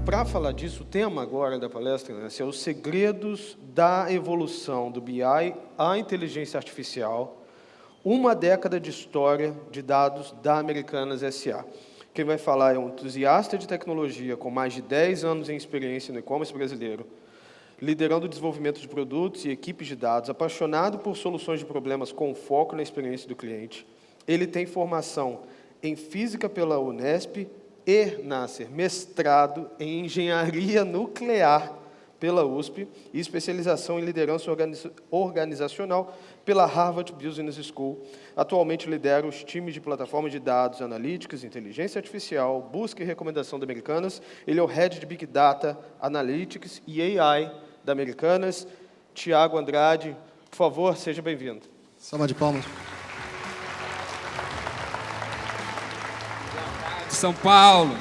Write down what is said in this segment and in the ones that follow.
Para falar disso, o tema agora da palestra, né, é os segredos da evolução do BI à inteligência artificial, uma década de história de dados da Americanas SA. Quem vai falar é um entusiasta de tecnologia com mais de 10 anos em experiência no e-commerce brasileiro, liderando o desenvolvimento de produtos e equipes de dados, apaixonado por soluções de problemas com foco na experiência do cliente. Ele tem formação em física pela Unesp e, Nasser, mestrado em engenharia nuclear pela USP e especialização em liderança organizacional pela Harvard Business School. Atualmente lidera os times de plataformas de dados analíticas, inteligência artificial, busca e recomendação da Americanas. Ele é o Head de Big Data, Analytics e AI da Americanas. Tiago Andrade, por favor, seja bem-vindo. Salva de palmas. São Paulo.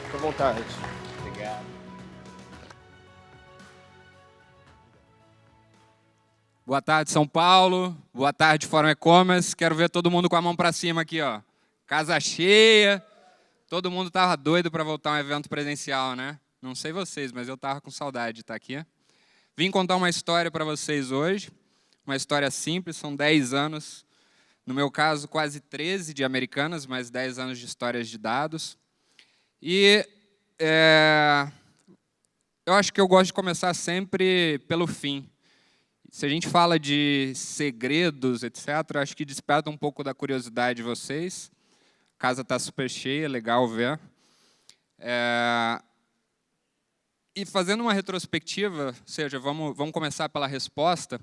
Fique à vontade. Obrigado. Boa tarde, São Paulo. Boa tarde, Fórum E-Commerce. Quero ver todo mundo com a mão para cima aqui, ó. Casa cheia. Todo mundo estava doido para voltar a um evento presencial, né? Não sei vocês, mas eu estava com saudade de estar aqui. Vim contar uma história para vocês hoje. Uma história simples, são 10 anos. No meu caso, quase 13 de Americanas, mais 10 anos de histórias de dados. E eu acho que eu gosto de começar sempre pelo fim. Se a gente fala de segredos, etc., acho que desperta um pouco da curiosidade de vocês. A casa está super cheia, legal ver. E fazendo uma retrospectiva, ou seja, vamos começar pela resposta,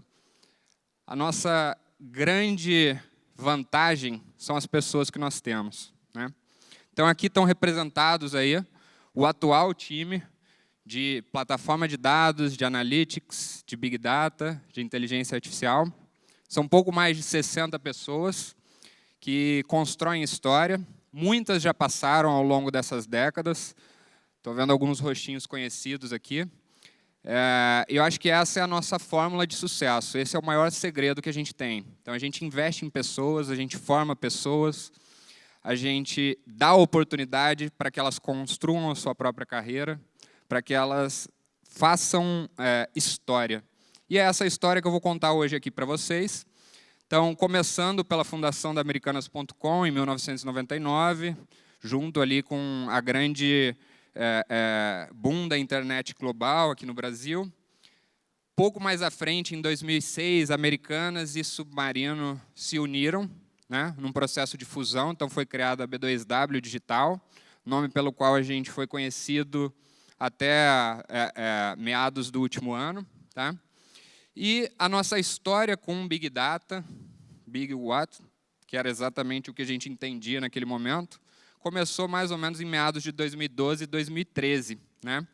a nossa grande vantagem são as pessoas que nós temos, né? Então, aqui estão representados aí o atual time de plataforma de dados, de analytics, de big data, de inteligência artificial. São um pouco mais de 60 pessoas que constroem história. Muitas já passaram ao longo dessas décadas. Estou vendo alguns rostinhos conhecidos aqui. Eu acho que essa é a nossa fórmula de sucesso. Esse é o maior segredo que a gente tem. Então, a gente investe em pessoas, a gente forma pessoas, a gente dá oportunidade para que elas construam a sua própria carreira, para que elas façam história. E é essa história que eu vou contar hoje aqui para vocês. Então, começando pela fundação da Americanas.com, em 1999, junto ali com a grande boom da internet global aqui no Brasil. Pouco mais à frente, em 2006, Americanas e Submarino se uniram, né, num processo de fusão. Então, foi criada a B2W Digital, nome pelo qual a gente foi conhecido até meados do último ano. Tá? E a nossa história com Big Data, Big What, que era exatamente o que a gente entendia naquele momento, começou mais ou menos em meados de 2012 e 2013. Né?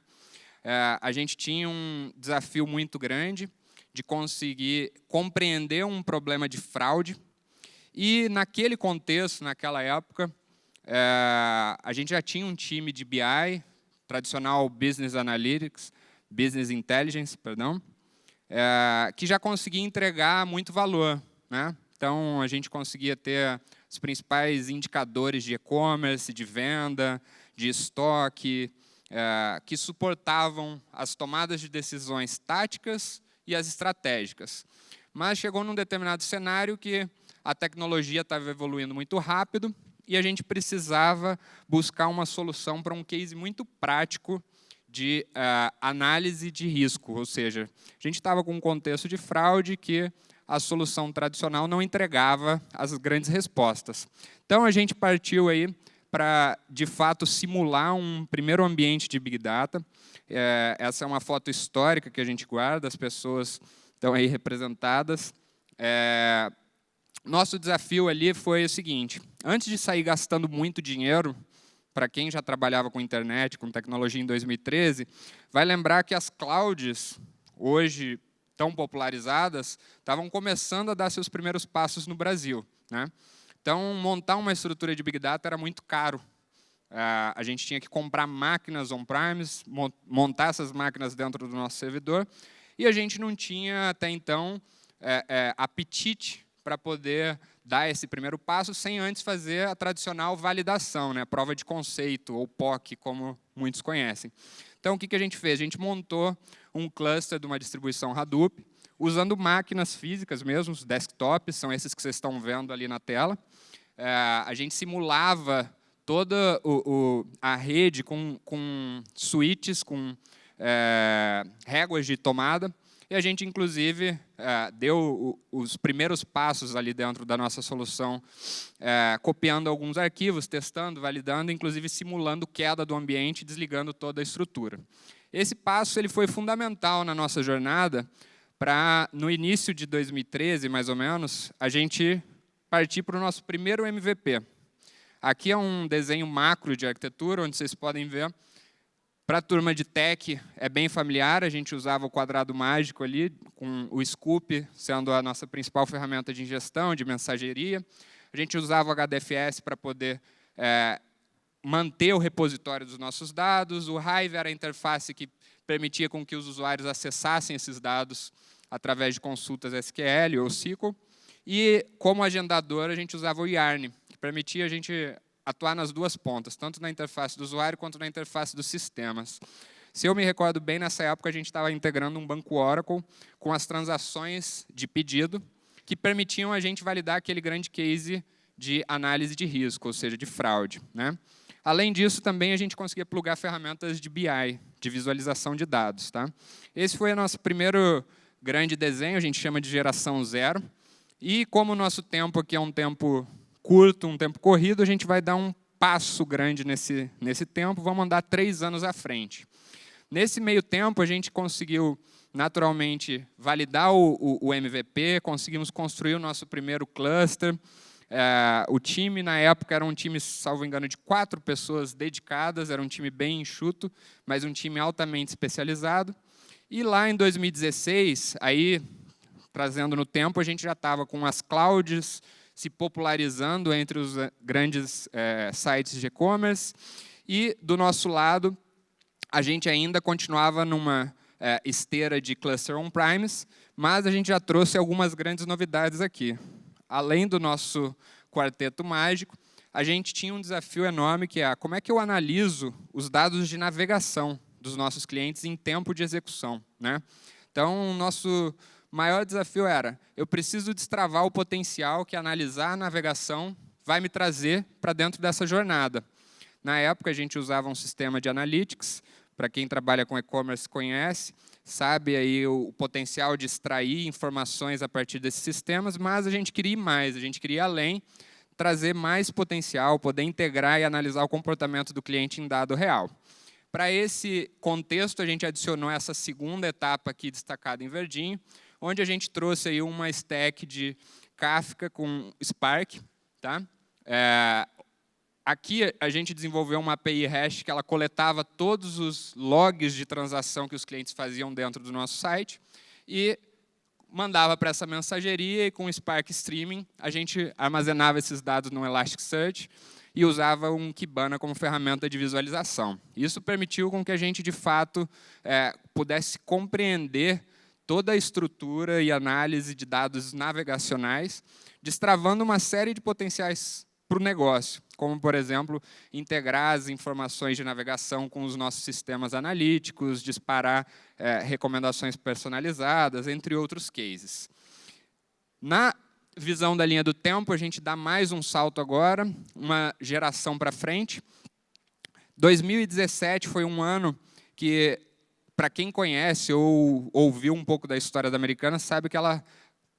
A gente tinha um desafio muito grande de conseguir compreender um problema de fraude. E, naquele contexto, naquela época, a gente já tinha um time de BI, tradicional Business Analytics, Business Intelligence, perdão, que já conseguia entregar muito valor. Né? Então, a gente conseguia ter os principais indicadores de e-commerce, de venda, de estoque, que suportavam as tomadas de decisões táticas e as estratégicas. Mas chegou num determinado cenário que a tecnologia estava evoluindo muito rápido e a gente precisava buscar uma solução para um case muito prático de análise de risco, ou seja, a gente estava com um contexto de fraude que a solução tradicional não entregava as grandes respostas. Então, a gente partiu aí para, de fato, simular um primeiro ambiente de Big Data. Essa é uma foto histórica que a gente guarda, as pessoas estão aí representadas. Nosso desafio ali foi o seguinte: antes de sair gastando muito dinheiro, para quem já trabalhava com internet, com tecnologia em 2013, vai lembrar que as clouds, hoje tão popularizadas, estavam começando a dar seus primeiros passos no Brasil. Né? Então, montar uma estrutura de Big Data era muito caro. A gente tinha que comprar máquinas on-premise, montar essas máquinas dentro do nosso servidor, e a gente não tinha, até então, apetite para poder dar esse primeiro passo sem antes fazer a tradicional validação, né? A prova de conceito, ou POC, como muitos conhecem. Então, o que a gente fez? A gente montou um cluster de uma distribuição Hadoop, usando máquinas físicas mesmo, os desktops, são esses que vocês estão vendo ali na tela. A gente simulava toda a rede com switches, com réguas de tomada, e a gente, inclusive, deu os primeiros passos ali dentro da nossa solução, copiando alguns arquivos, testando, validando, inclusive simulando queda do ambiente, desligando toda a estrutura. Esse passo ele foi fundamental na nossa jornada para, no início de 2013, mais ou menos, a gente partir para o nosso primeiro MVP. Aqui é um desenho macro de arquitetura, onde vocês podem ver. Para a turma de tech é bem familiar, a gente usava o quadrado mágico ali, com o Scoop sendo a nossa principal ferramenta de ingestão, de mensageria. A gente usava o HDFS para poder manter o repositório dos nossos dados. O Hive era a interface que permitia com que os usuários acessassem esses dados através de consultas SQL ou SQL. E, como agendador, a gente usava o Yarn, que permitia a gente atuar nas duas pontas, tanto na interface do usuário quanto na interface dos sistemas. Se eu me recordo bem, nessa época a gente estava integrando um banco Oracle com as transações de pedido, que permitiam a gente validar aquele grande case de análise de risco, ou seja, de fraude, né? Além disso, também a gente conseguia plugar ferramentas de BI, de visualização de dados, tá? Esse foi o nosso primeiro grande desenho, a gente chama de geração zero. E como o nosso tempo aqui é um tempo curto, um tempo corrido, a gente vai dar um passo grande nesse tempo, vamos andar 3 anos à frente. Nesse meio tempo, a gente conseguiu, naturalmente, validar o MVP, conseguimos construir o nosso primeiro cluster. O time, na época, era um time, salvo engano, de 4 pessoas dedicadas, era um time bem enxuto, mas um time altamente especializado. E lá em 2016, aí, trazendo no tempo, a gente já estava com as clouds se popularizando entre os grandes sites de e-commerce, e, do nosso lado, a gente ainda continuava numa esteira de cluster on-premise, mas a gente já trouxe algumas grandes novidades aqui. Além do nosso quarteto mágico, a gente tinha um desafio enorme, que é como é que eu analiso os dados de navegação dos nossos clientes em tempo de execução, né? Então, o nosso maior desafio era, eu preciso destravar o potencial que analisar a navegação vai me trazer para dentro dessa jornada. Na época, a gente usava um sistema de analytics, para quem trabalha com e-commerce conhece, sabe aí o potencial de extrair informações a partir desses sistemas, mas a gente queria ir mais, a gente queria ir além, trazer mais potencial, poder integrar e analisar o comportamento do cliente em dado real. Para esse contexto, a gente adicionou essa segunda etapa aqui destacada em verdinho, onde a gente trouxe aí uma stack de Kafka com Spark. Tá? Aqui a gente desenvolveu uma API hash que ela coletava todos os logs de transação que os clientes faziam dentro do nosso site e mandava para essa mensageria, e com o Spark Streaming a gente armazenava esses dados no Elasticsearch e usava um Kibana como ferramenta de visualização. Isso permitiu com que a gente, de fato, pudesse compreender toda a estrutura e análise de dados navegacionais, destravando uma série de potenciais para o negócio, como, por exemplo, integrar as informações de navegação com os nossos sistemas analíticos, disparar recomendações personalizadas, entre outros cases. Na visão da linha do tempo, a gente dá mais um salto agora, uma geração para frente. 2017 foi um ano que, para quem conhece ou ouviu um pouco da história da Americanas, sabe que ela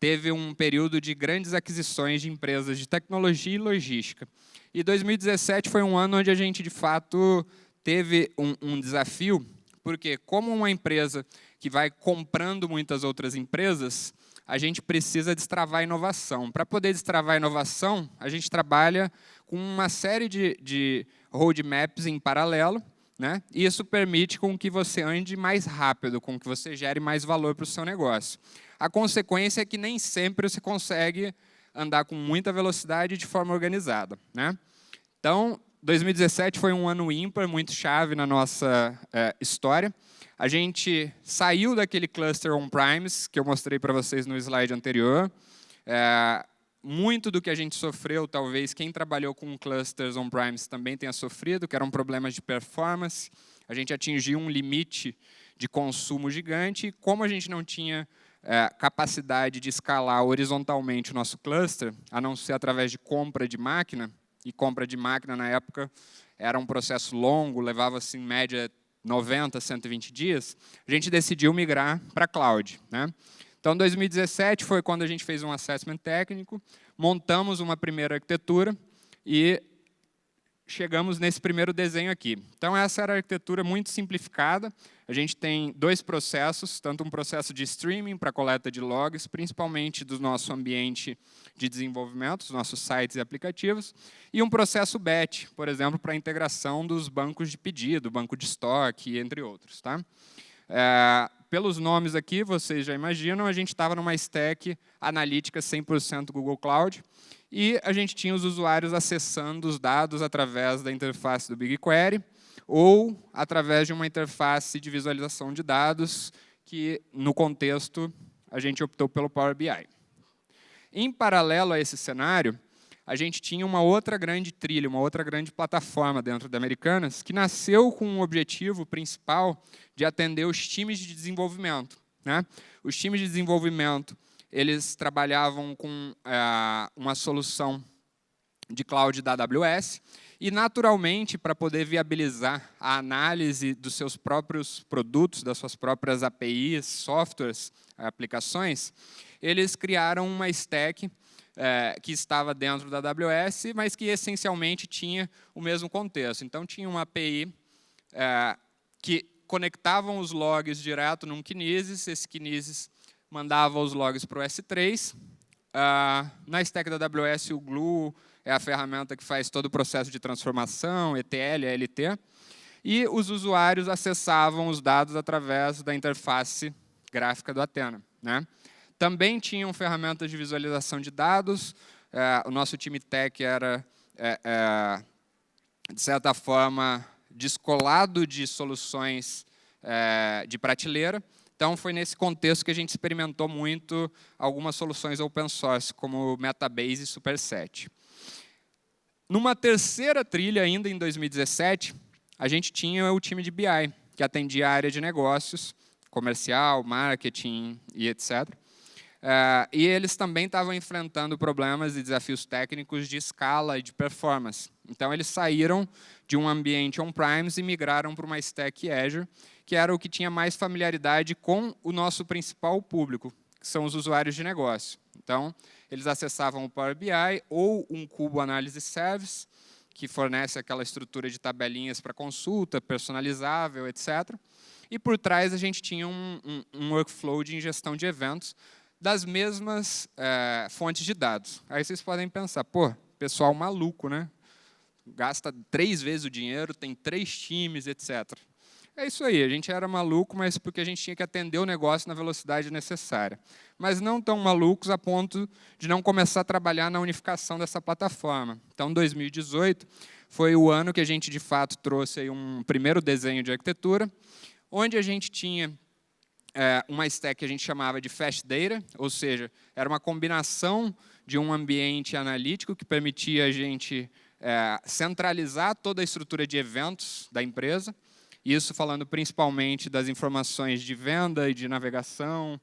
teve um período de grandes aquisições de empresas de tecnologia e logística. E 2017 foi um ano onde a gente, de fato, teve um desafio, porque como uma empresa que vai comprando muitas outras empresas, a gente precisa destravar a inovação. Para poder destravar a inovação, a gente trabalha com uma série de roadmaps em paralelo, né? E isso permite com que você ande mais rápido, com que você gere mais valor para o seu negócio. A consequência é que nem sempre você consegue andar com muita velocidade de forma organizada, né? Então, 2017 foi um ano ímpar, muito chave na nossa história. A gente saiu daquele cluster on-premise, que eu mostrei para vocês no slide anterior. muito do que a gente sofreu, talvez quem trabalhou com clusters on-premise também tenha sofrido, que eram problemas de performance. A gente atingiu um limite de consumo gigante, e como a gente não tinha capacidade de escalar horizontalmente o nosso cluster, a não ser através de compra de máquina, e compra de máquina na época era um processo longo, levava-se em média 90, 120 dias, a gente decidiu migrar para a cloud, né? Então, 2017 foi quando a gente fez um assessment técnico, montamos uma primeira arquitetura e chegamos nesse primeiro desenho aqui. Então, essa era a arquitetura muito simplificada. A gente tem 2 processos, tanto um processo de streaming para coleta de logs, principalmente do nosso ambiente de desenvolvimento, dos nossos sites e aplicativos, e um processo batch, por exemplo, para a integração dos bancos de pedido, banco de estoque, entre outros. Tá? Pelos nomes aqui, vocês já imaginam, a gente estava numa stack analítica 100% Google Cloud, e a gente tinha os usuários acessando os dados através da interface do BigQuery, ou através de uma interface de visualização de dados, que, no contexto, a gente optou pelo Power BI. Em paralelo a esse cenário, a gente tinha uma outra grande trilha, uma outra grande plataforma dentro da Americanas, que nasceu com um objetivo principal de atender os times de desenvolvimento, né? Os times de desenvolvimento, eles trabalhavam com uma solução de cloud da AWS, e, naturalmente, para poder viabilizar a análise dos seus próprios produtos, das suas próprias APIs, softwares, aplicações, eles criaram uma stack que estava dentro da AWS, mas que essencialmente tinha o mesmo contexto. Então, tinha uma API que conectavam os logs direto num Kinesis, esse Kinesis mandava os logs para o S3. Na stack da AWS, o Glue é a ferramenta que faz todo o processo de transformação, ETL, ELT, e os usuários acessavam os dados através da interface gráfica do Athena, né? Também tinham ferramentas de visualização de dados. O nosso time tech era, de certa forma, descolado de soluções de prateleira. Então, foi nesse contexto que a gente experimentou muito algumas soluções open source, como Metabase e Superset. Numa terceira trilha, ainda em 2017, a gente tinha o time de BI, que atendia a área de negócios, comercial, marketing e etc. E eles também estavam enfrentando problemas e desafios técnicos de escala e de performance. Então, eles saíram de um ambiente on-premise e migraram para uma stack Azure, que era o que tinha mais familiaridade com o nosso principal público, que são os usuários de negócio. Então, eles acessavam o Power BI ou um Cubo Analysis Service, que fornece aquela estrutura de tabelinhas para consulta, personalizável, etc. E, por trás, a gente tinha um workflow de ingestão de eventos das mesmas fontes de dados. Aí vocês podem pensar, pô, pessoal maluco, né? Gasta 3 vezes o dinheiro, tem 3 times, etc. É isso aí, a gente era maluco, mas porque a gente tinha que atender o negócio na velocidade necessária. Mas não tão malucos a ponto de não começar a trabalhar na unificação dessa plataforma. Então, 2018 foi o ano que a gente, de fato, trouxe aí um primeiro desenho de arquitetura, onde a gente tinha uma stack que a gente chamava de Fast Data, ou seja, era uma combinação de um ambiente analítico que permitia a gente centralizar toda a estrutura de eventos da empresa, isso falando principalmente das informações de venda e de navegação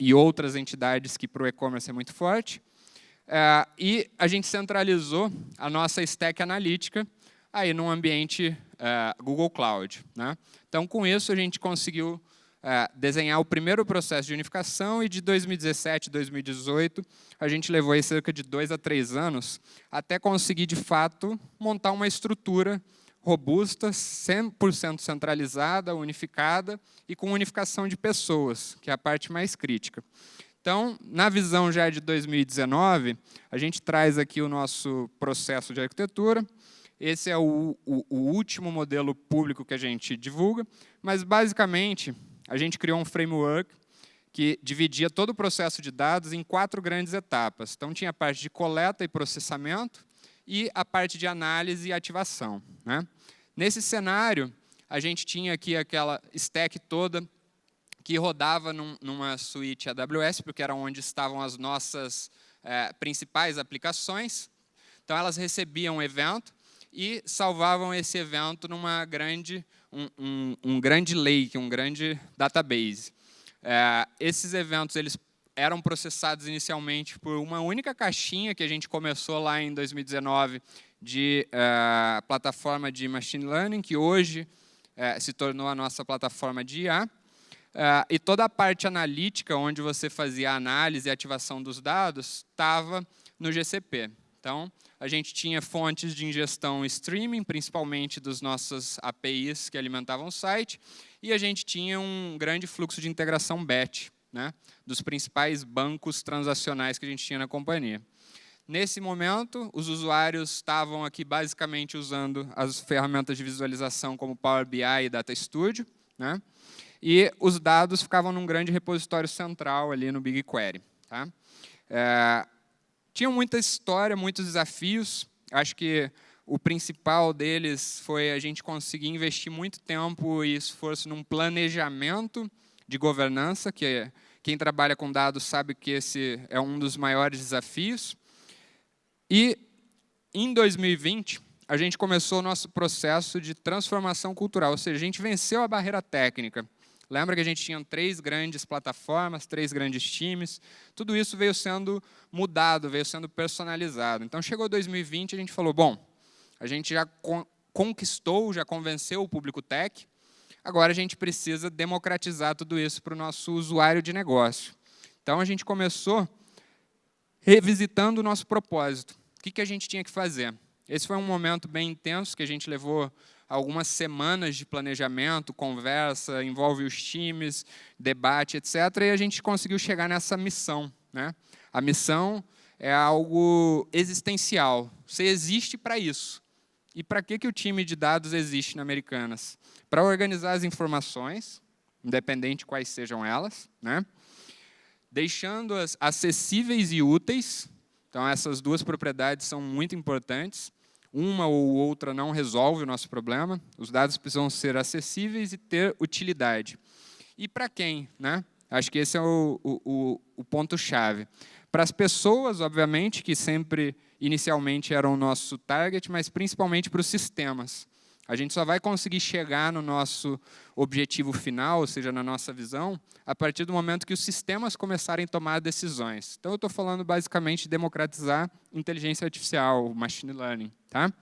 e outras entidades que para o e-commerce é muito forte. E a gente centralizou a nossa stack analítica aí num ambiente Google Cloud, né? Então, com isso, a gente conseguiu desenhar o primeiro processo de unificação, e de 2017 a 2018, a gente levou aí cerca de 2 a 3 anos até conseguir, de fato, montar uma estrutura robusta, 100% centralizada, unificada e com unificação de pessoas, que é a parte mais crítica. Então, na visão já de 2019, a gente traz aqui o nosso processo de arquitetura. Esse é o último modelo público que a gente divulga, mas, basicamente, a gente criou um framework que dividia todo o processo de dados em 4 grandes etapas. Então, tinha a parte de coleta e processamento e a parte de análise e ativação, né? Nesse cenário, a gente tinha aqui aquela stack toda que rodava numa suíte AWS, porque era onde estavam as nossas principais aplicações. Então, elas recebiam um evento e salvavam esse evento numa um grande lake, um grande database. Esses eventos eles eram processados inicialmente por uma única caixinha que a gente começou lá em 2019 de plataforma de Machine Learning, que hoje se tornou a nossa plataforma de IA. E toda a parte analítica, onde você fazia a análise e ativação dos dados, estava no GCP. Então, a gente tinha fontes de ingestão streaming, principalmente das nossas APIs que alimentavam o site, e a gente tinha um grande fluxo de integração batch, né, dos principais bancos transacionais que a gente tinha na companhia. Nesse momento, os usuários estavam aqui basicamente usando as ferramentas de visualização como Power BI e Data Studio, né, e os dados ficavam num grande repositório central ali no BigQuery. Tá? Tinha muita história, muitos desafios. Acho que o principal deles foi a gente conseguir investir muito tempo e esforço num planejamento de governança, que quem trabalha com dados sabe que esse é um dos maiores desafios. E, em 2020, a gente começou o nosso processo de transformação cultural, ou seja, a gente venceu a barreira técnica. Lembra que a gente tinha 3 grandes plataformas, 3 grandes times, tudo isso veio sendo mudado, veio sendo personalizado. Então, chegou 2020 e a gente falou, bom, a gente já conquistou, já convenceu o público tech, agora a gente precisa democratizar tudo isso para o nosso usuário de negócio. Então, a gente começou revisitando o nosso propósito. O que a gente tinha que fazer? Esse foi um momento bem intenso, que a gente levou algumas semanas de planejamento, conversa, envolve os times, debate, etc. E a gente conseguiu chegar nessa missão. Né? A missão é algo existencial. Você existe para isso. E para que o time de dados existe na Americanas? Para organizar as informações, independente quais sejam elas, né? Deixando-as acessíveis e úteis. Então, essas 2 propriedades são muito importantes. Uma ou outra não resolve o nosso problema. Os dados precisam ser acessíveis e ter utilidade. E para quem? Né? Acho que esse é o ponto-chave. Para as pessoas, obviamente, que sempre, inicialmente, eram o nosso target, mas principalmente para os sistemas. A gente só vai conseguir chegar no nosso objetivo final, ou seja, na nossa visão, a partir do momento que os sistemas começarem a tomar decisões. Então, eu estou falando basicamente de democratizar inteligência artificial, machine learning. Tá?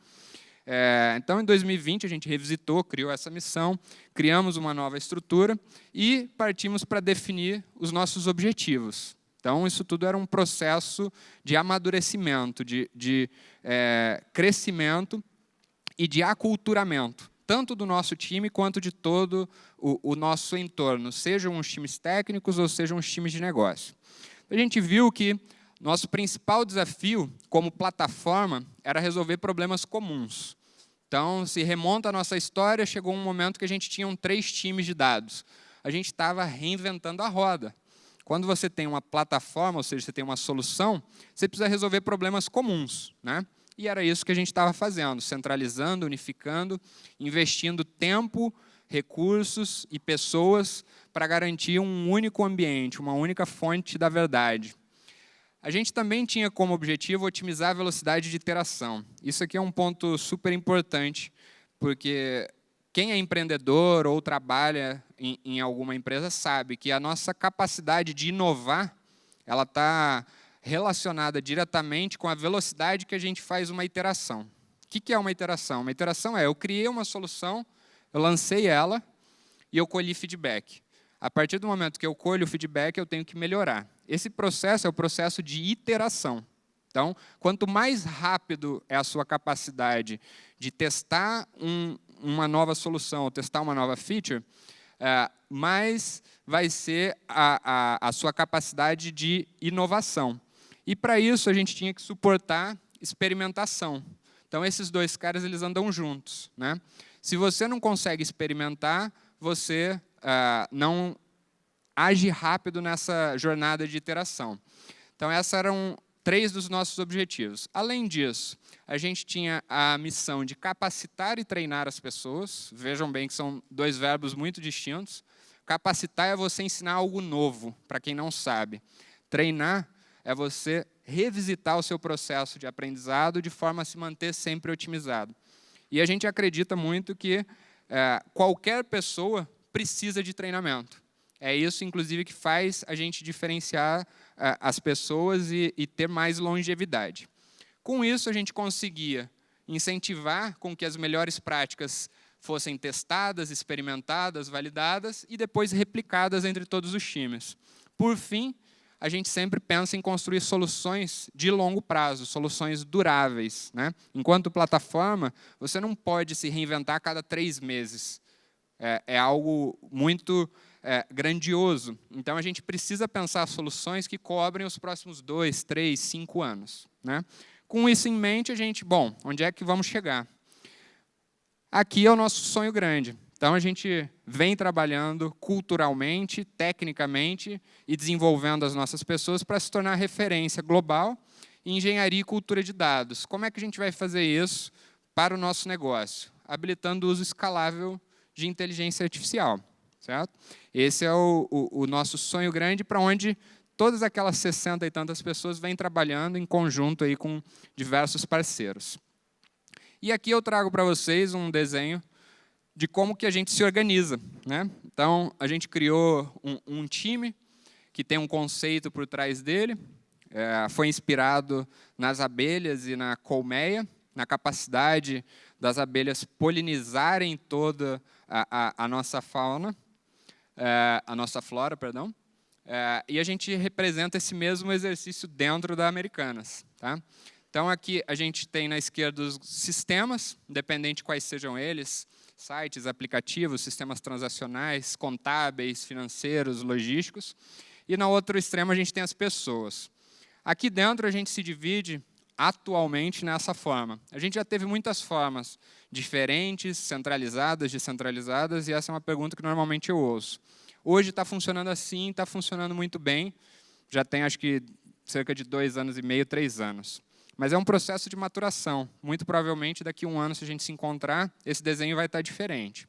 Então, em 2020, a gente revisitou, criou essa missão, criamos uma nova estrutura e partimos para definir os nossos objetivos. Então, isso tudo era um processo de amadurecimento, de crescimento e de aculturamento, tanto do nosso time quanto de todo o nosso entorno, sejam os times técnicos ou sejam os times de negócio. A gente viu que nosso principal desafio como plataforma era resolver problemas comuns. Então, se remonta a nossa história, chegou um momento que a gente tinha 3 times de dados. A gente estava reinventando a roda. Quando você tem uma plataforma, ou seja, você tem uma solução, você precisa resolver problemas comuns, né? E era isso que a gente estava fazendo, centralizando, unificando, investindo tempo, recursos e pessoas para garantir um único ambiente, uma única fonte da verdade. A gente também tinha como objetivo otimizar a velocidade de iteração. Isso aqui é um ponto super importante, porque quem é empreendedor ou trabalha em alguma empresa sabe que a nossa capacidade de inovar ela está relacionada diretamente com a velocidade que a gente faz uma iteração. O que é uma iteração? Uma iteração eu criei uma solução, eu lancei ela e eu colhi feedback. A partir do momento que eu colho o feedback, eu tenho que melhorar. Esse processo é o processo de iteração. Então, quanto mais rápido é a sua capacidade de testar uma nova solução, ou testar uma nova feature, mais vai ser a sua capacidade de inovação. E, para isso, a gente tinha que suportar experimentação. Então, esses 2 caras eles andam juntos. Né? Se você não consegue experimentar, você não age rápido nessa jornada de iteração. Então, esses eram 3 dos nossos objetivos. Além disso, a gente tinha a missão de capacitar e treinar as pessoas. Vejam bem que são 2 verbos muito distintos. Capacitar é você ensinar algo novo, para quem não sabe. Treinar é você revisitar o seu processo de aprendizado de forma a se manter sempre otimizado. E a gente acredita muito que qualquer pessoa precisa de treinamento. É isso, inclusive, que faz a gente diferenciar as pessoas e ter mais longevidade. Com isso, a gente conseguia incentivar com que as melhores práticas fossem testadas, experimentadas, validadas e depois replicadas entre todos os times. Por fim, a gente sempre pensa em construir soluções de longo prazo, soluções duráveis, né? Enquanto plataforma, você não pode se reinventar a cada 3 meses. É algo muito grandioso. Então, a gente precisa pensar soluções que cobrem os próximos 2, 3, 5 anos. Né? Com isso em mente, a gente, bom, onde é que vamos chegar? Aqui é o nosso sonho grande. Então, a gente vem trabalhando culturalmente, tecnicamente e desenvolvendo as nossas pessoas para se tornar referência global em engenharia e cultura de dados. Como é que a gente vai fazer isso para o nosso negócio? Habilitando o uso escalável de inteligência artificial. Certo? Esse é o nosso sonho grande, para onde todas aquelas 60 e tantas pessoas vêm trabalhando em conjunto aí com diversos parceiros. E aqui eu trago para vocês um desenho de como que a gente se organiza. Né? Então, a gente criou um time que tem um conceito por trás dele, foi inspirado nas abelhas e na colmeia, na capacidade das abelhas polinizarem toda a nossa fauna, a nossa flora, perdão, e a gente representa esse mesmo exercício dentro da Americanas. Tá? Então, aqui a gente tem na esquerda os sistemas, independente de quais sejam eles, sites, aplicativos, sistemas transacionais, contábeis, financeiros, logísticos, e no outro extremo a gente tem as pessoas. Aqui dentro a gente se divide atualmente nessa forma. A gente já teve muitas formas diferentes, centralizadas, descentralizadas, e essa é uma pergunta que normalmente eu ouço. Hoje está funcionando assim, está funcionando muito bem, já tem acho que cerca de 2 anos e meio, 3 anos. Mas é um processo de maturação. Muito provavelmente daqui a 1 ano, se a gente se encontrar, esse desenho vai estar diferente.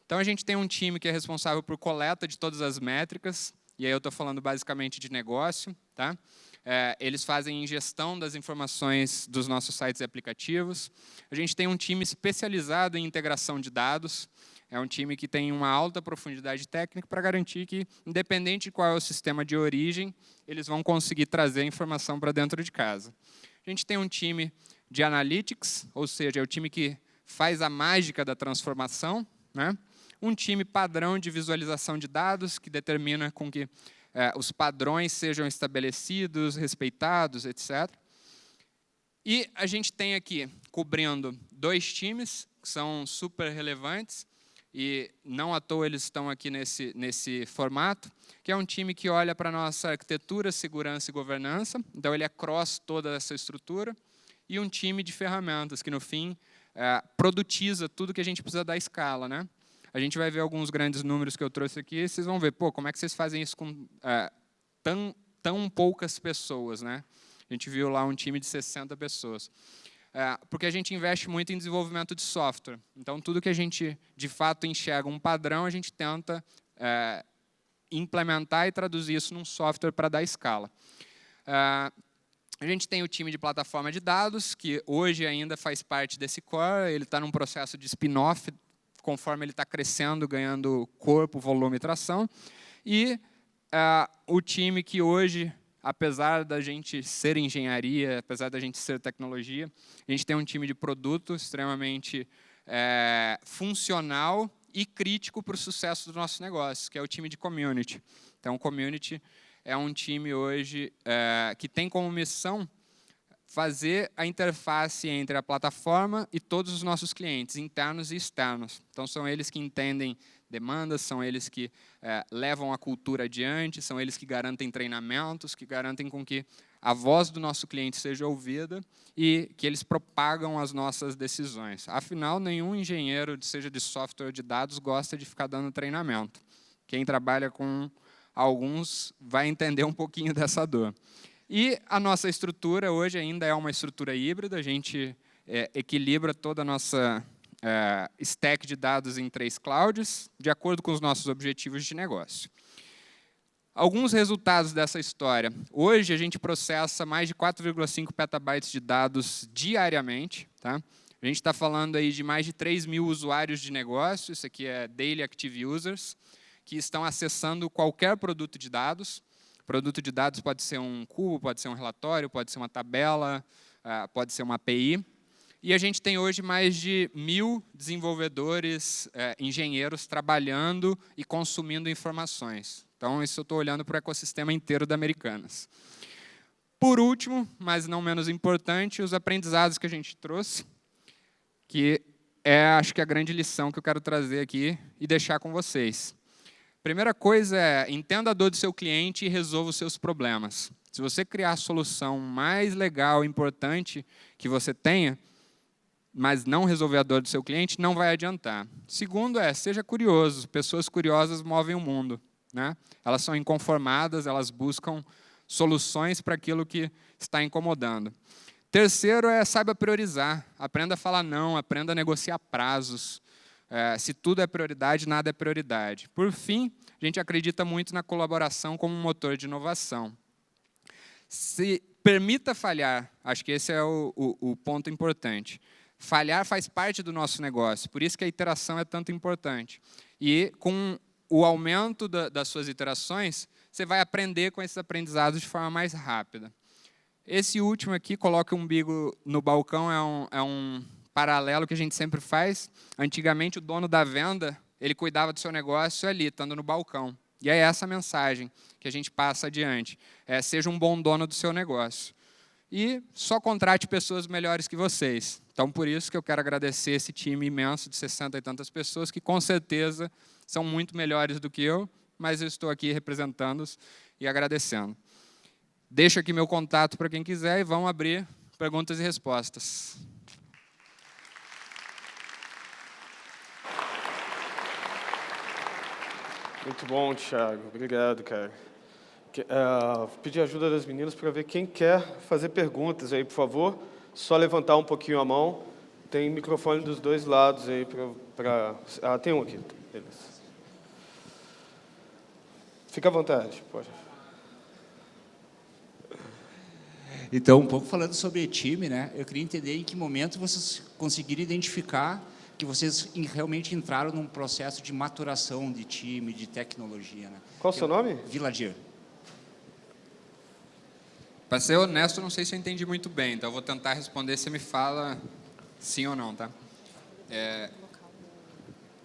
Então a gente tem um time que é responsável por coleta de todas as métricas, e aí eu estou falando basicamente de negócio, tá? Eles fazem ingestão das informações dos nossos sites e aplicativos. A gente tem um time especializado em integração de dados. É um time que tem uma alta profundidade técnica para garantir que, independente de qual é o sistema de origem, eles vão conseguir trazer a informação para dentro de casa. A gente tem um time de analytics, ou seja, é o time que faz a mágica da transformação, né? Um time padrão de visualização de dados, que determina com que os padrões sejam estabelecidos, respeitados, etc. E a gente tem aqui, cobrindo 2 times, que são super relevantes, e não à toa eles estão aqui nesse formato, que é um time que olha para a nossa arquitetura, segurança e governança, então ele é cross toda essa estrutura, e um time de ferramentas, que no fim produtiza tudo que a gente precisa da escala. Né? A gente vai ver alguns grandes números que eu trouxe aqui, e vocês vão ver, pô, como é que vocês fazem isso com tão poucas pessoas. Né? A gente viu lá um time de 60 pessoas. Porque a gente investe muito em desenvolvimento de software. Então, tudo que a gente, de fato, enxerga um padrão, a gente tenta implementar e traduzir isso num software para dar escala. A gente tem o time de plataforma de dados, que hoje ainda faz parte desse core, ele está num processo de spin-off, conforme ele está crescendo, ganhando corpo, volume e tração. E o time que hoje, apesar da gente ser engenharia, apesar da gente ser tecnologia, a gente tem um time de produto extremamente funcional e crítico para o sucesso do nosso negócio, que é o time de community. Então, o community é um time hoje que tem como missão fazer a interface entre a plataforma e todos os nossos clientes, internos e externos. Então, são eles que entendem demandas, são eles que levam a cultura adiante, são eles que garantem treinamentos, que garantem com que a voz do nosso cliente seja ouvida e que eles propagam as nossas decisões. Afinal, nenhum engenheiro, seja de software ou de dados, gosta de ficar dando treinamento. Quem trabalha com alguns vai entender um pouquinho dessa dor. E a nossa estrutura hoje ainda é uma estrutura híbrida, a gente equilibra toda a nossa stack de dados em 3 clouds, de acordo com os nossos objetivos de negócio. Alguns resultados dessa história. Hoje, a gente processa mais de 4,5 petabytes de dados diariamente. Tá? A gente está falando aí de mais de 3 mil usuários de negócio, isso aqui é Daily Active Users, que estão acessando qualquer produto de dados. Produto de dados pode ser um cubo, pode ser um relatório, pode ser uma tabela, pode ser uma API. E a gente tem hoje mais de 1.000 desenvolvedores, engenheiros trabalhando e consumindo informações. Então, isso eu estou olhando para o ecossistema inteiro da Americanas. Por último, mas não menos importante, os aprendizados que a gente trouxe, que acho que a grande lição que eu quero trazer aqui e deixar com vocês. Primeira coisa é, entenda a dor do seu cliente e resolva os seus problemas. Se você criar a solução mais legal e importante que você tenha, mas não resolver a dor do seu cliente, não vai adiantar. Segundo seja curioso. Pessoas curiosas movem o mundo. Né? Elas são inconformadas, elas buscam soluções para aquilo que está incomodando. Terceiro saiba priorizar. Aprenda a falar não, aprenda a negociar prazos. Se tudo é prioridade, nada é prioridade. Por fim, a gente acredita muito na colaboração como um motor de inovação. Se permita falhar, acho que esse é o ponto importante. Falhar faz parte do nosso negócio, por isso que a iteração é tanto importante. E com o aumento das suas iterações, você vai aprender com esses aprendizados de forma mais rápida. Esse último aqui, coloca o umbigo no balcão, é um paralelo que a gente sempre faz. Antigamente, o dono da venda, ele cuidava do seu negócio ali, estando no balcão. E é essa a mensagem que a gente passa adiante. Seja um bom dono do seu negócio. E só contrate pessoas melhores que vocês. Então, por isso que eu quero agradecer esse time imenso de 60 e tantas pessoas, que com certeza são muito melhores do que eu, mas eu estou aqui representando-os e agradecendo. Deixo aqui meu contato para quem quiser e vamos abrir perguntas e respostas. Muito bom, Thiago. Obrigado, cara. Vou pedir ajuda das meninas para ver quem quer fazer perguntas aí, por favor. Só levantar um pouquinho a mão. Tem microfone dos dois lados aí para... tem um aqui. Beleza. Fica à vontade, pode. Então, um pouco falando sobre time, né? Eu queria entender em que momento vocês conseguiram identificar que vocês realmente entraram num processo de maturação de time, de tecnologia, né? Qual o seu nome? Villager. Para ser honesto, não sei se eu entendi muito bem, então eu vou tentar responder, você me fala sim ou não, tá?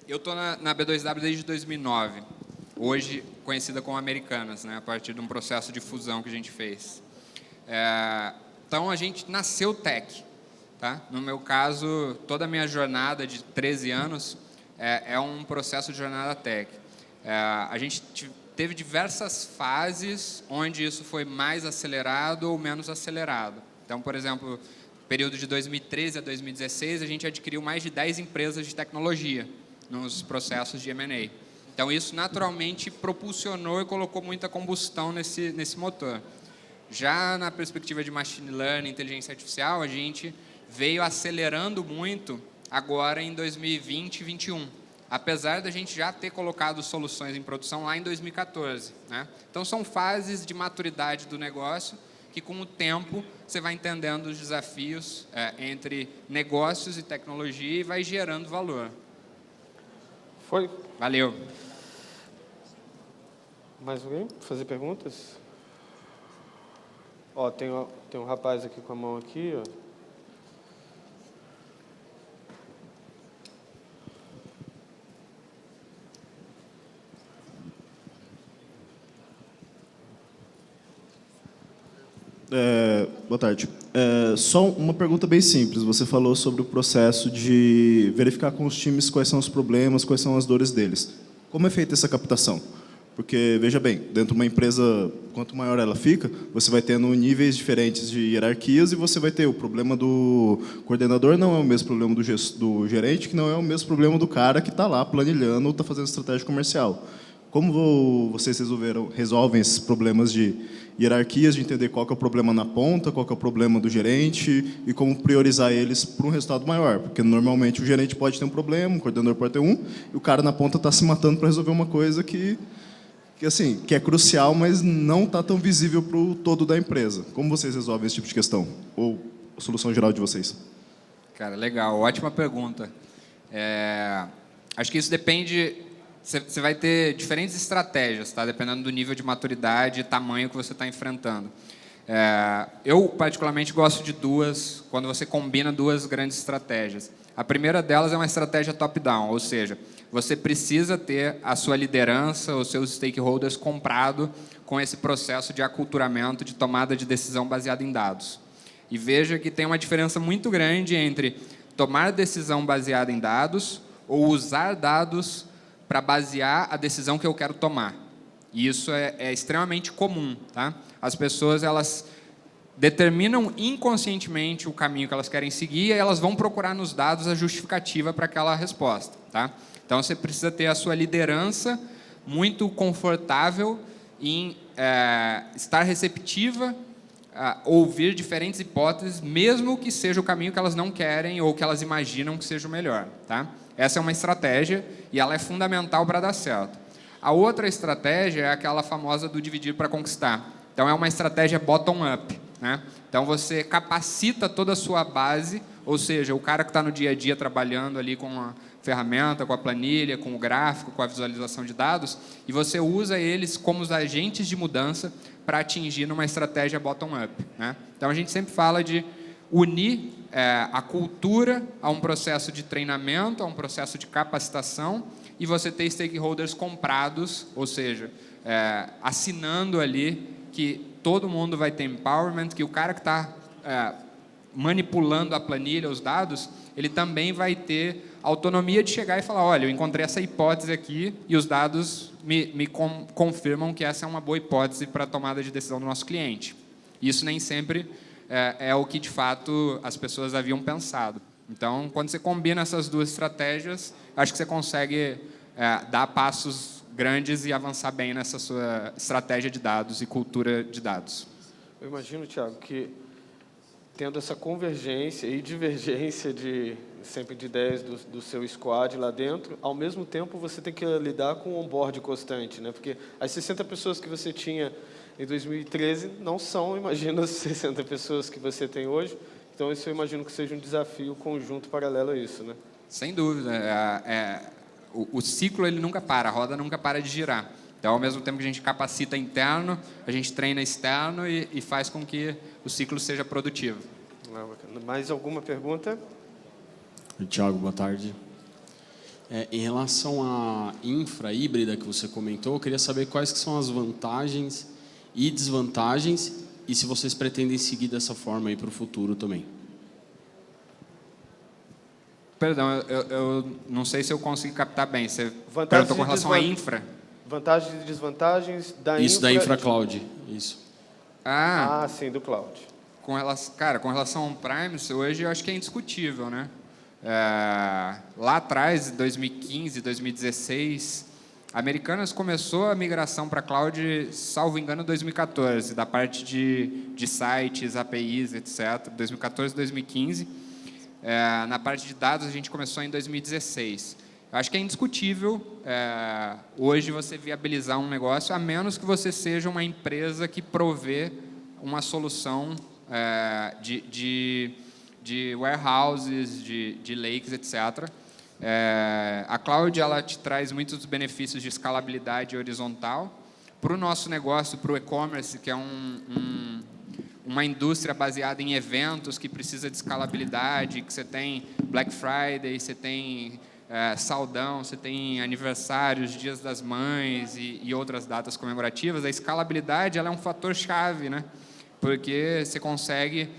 Eu estou na B2W desde 2009, hoje conhecida como Americanas, né, a partir de um processo de fusão que a gente fez. Então, a gente nasceu tech. Tá? No meu caso, toda a minha jornada de 13 anos é um processo de jornada tech. A gente teve diversas fases onde isso foi mais acelerado ou menos acelerado. Então, por exemplo, período de 2013 a 2016, a gente adquiriu mais de 10 empresas de tecnologia nos processos de M&A. Então, isso naturalmente propulsionou e colocou muita combustão nesse motor. Já na perspectiva de machine learning, inteligência artificial, a gente veio acelerando muito agora em 2020 e 2021. Apesar da gente já ter colocado soluções em produção lá em 2014. Né? Então, são fases de maturidade do negócio que, com o tempo, você vai entendendo os desafios entre negócios e tecnologia e vai gerando valor. Foi? Valeu. Mais alguém? Fazer perguntas? Tem um rapaz aqui com a mão aqui, ó. Boa tarde. Só uma pergunta bem simples. Você falou sobre o processo de verificar com os times quais são os problemas, quais são as dores deles. Como é feita essa captação? Porque, veja bem, dentro de uma empresa, quanto maior ela fica, você vai tendo níveis diferentes de hierarquias e você vai ter o problema do coordenador, não é o mesmo problema do gerente, que não é o mesmo problema do cara que está lá planilhando ou está fazendo estratégia comercial. Como vocês resolvem esses problemas de hierarquias, de entender qual que é o problema na ponta, qual que é o problema do gerente e como priorizar eles para um resultado maior? Porque, normalmente, o gerente pode ter um problema, o coordenador pode ter um, e o cara na ponta está se matando para resolver uma coisa que que assim, que é crucial, mas não está tão visível para o todo da empresa. Como vocês resolvem esse tipo de questão? Ou a solução geral de vocês? Cara, legal, ótima pergunta. Acho que isso depende. Você vai ter diferentes estratégias, tá? Dependendo do nível de maturidade e tamanho que você está enfrentando. Eu, particularmente, gosto de duas, quando você combina duas grandes estratégias. A primeira delas é uma estratégia top-down, ou seja, você precisa ter a sua liderança, os seus stakeholders comprado com esse processo de aculturamento, de tomada de decisão baseada em dados. E veja que tem uma diferença muito grande entre tomar decisão baseada em dados ou usar dados para basear a decisão que eu quero tomar. E isso é extremamente comum, tá? As pessoas, elas determinam inconscientemente o caminho que elas querem seguir e elas vão procurar nos dados a justificativa para aquela resposta, tá? Então, você precisa ter a sua liderança muito confortável em estar receptiva a ouvir diferentes hipóteses, mesmo que seja o caminho que elas não querem ou que elas imaginam que seja o melhor, tá? Essa é uma estratégia e ela é fundamental para dar certo. A outra estratégia é aquela famosa do dividir para conquistar. Então, é uma estratégia bottom-up, né? Então, você capacita toda a sua base, ou seja, o cara que está no dia a dia trabalhando ali com a ferramenta, com a planilha, com o gráfico, com a visualização de dados, e você usa eles como os agentes de mudança para atingir numa estratégia bottom-up, né? Então, a gente sempre fala de unir a cultura a um processo de treinamento, a um processo de capacitação, e você ter stakeholders comprados, ou seja, assinando ali que todo mundo vai ter empowerment, que o cara que está manipulando a planilha, os dados, ele também vai ter autonomia de chegar e falar, olha, eu encontrei essa hipótese aqui e os dados me confirmam que essa é uma boa hipótese para a tomada de decisão do nosso cliente. Isso nem sempre é o que, de fato, as pessoas haviam pensado. Então, quando você combina essas duas estratégias, acho que você consegue dar passos grandes e avançar bem nessa sua estratégia de dados e cultura de dados. Eu imagino, Thiago, que tendo essa convergência e divergência sempre de ideias do seu squad lá dentro, ao mesmo tempo você tem que lidar com o onboard constante, né? Porque as 60 pessoas que você tinha em 2013 não são, imagina, as 60 pessoas que você tem hoje. Então, isso eu imagino que seja um desafio conjunto paralelo a isso, né? Sem dúvida. O ciclo ele nunca para, a roda nunca para de girar. Então, ao mesmo tempo que a gente capacita interno, a gente treina externo e faz com que o ciclo seja produtivo. Mais alguma pergunta? Thiago, boa tarde. Em relação à infra híbrida que você comentou, eu queria saber quais que são as vantagens e desvantagens e se vocês pretendem seguir dessa forma aí para o futuro também. Perdão, eu não sei se eu consigo captar bem. Você Vantagens perguntou com relação à infra? Vantagens e desvantagens da Isso, da infra cloud. Isso. Sim, do cloud. Com relação ao on-premise, hoje eu acho que é indiscutível, né? Lá atrás, em 2015, 2016, a Americanas começou a migração para cloud, salvo engano, em 2014, da parte de sites, APIs, etc. 2014, 2015. Na parte de dados, a gente começou em 2016. Eu acho que é indiscutível hoje você viabilizar um negócio, a menos que você seja uma empresa que provê uma solução de warehouses, de lakes, etc. A cloud ela te traz muitos benefícios de escalabilidade horizontal. Para o nosso negócio, para o e-commerce, que é uma indústria baseada em eventos que precisa de escalabilidade, que você tem Black Friday, você tem Saldão, você tem aniversários, Dias das Mães e outras datas comemorativas, a escalabilidade ela é um fator chave, né? Porque você consegue,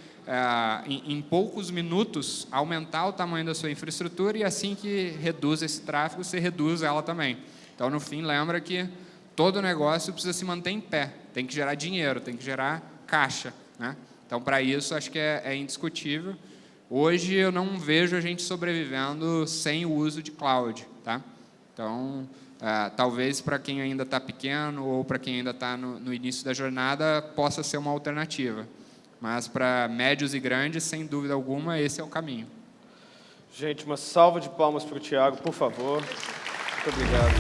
em poucos minutos, aumentar o tamanho da sua infraestrutura e assim que reduz esse tráfego, você reduz ela também. Então, no fim, lembra que todo negócio precisa se manter em pé, tem que gerar dinheiro, tem que gerar caixa, né? Então, para isso, acho que é indiscutível. Hoje, eu não vejo a gente sobrevivendo sem o uso de cloud, tá? Então, talvez para quem ainda está pequeno ou para quem ainda está no início da jornada, possa ser uma alternativa. Mas para médios e grandes, sem dúvida alguma, esse é o caminho. Gente, uma salva de palmas para o Thiago, por favor. Muito obrigado.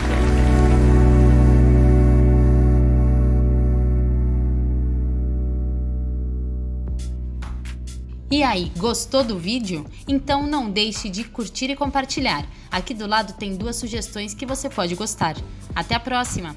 E aí, gostou do vídeo? Então não deixe de curtir e compartilhar. Aqui do lado tem 2 sugestões que você pode gostar. Até a próxima!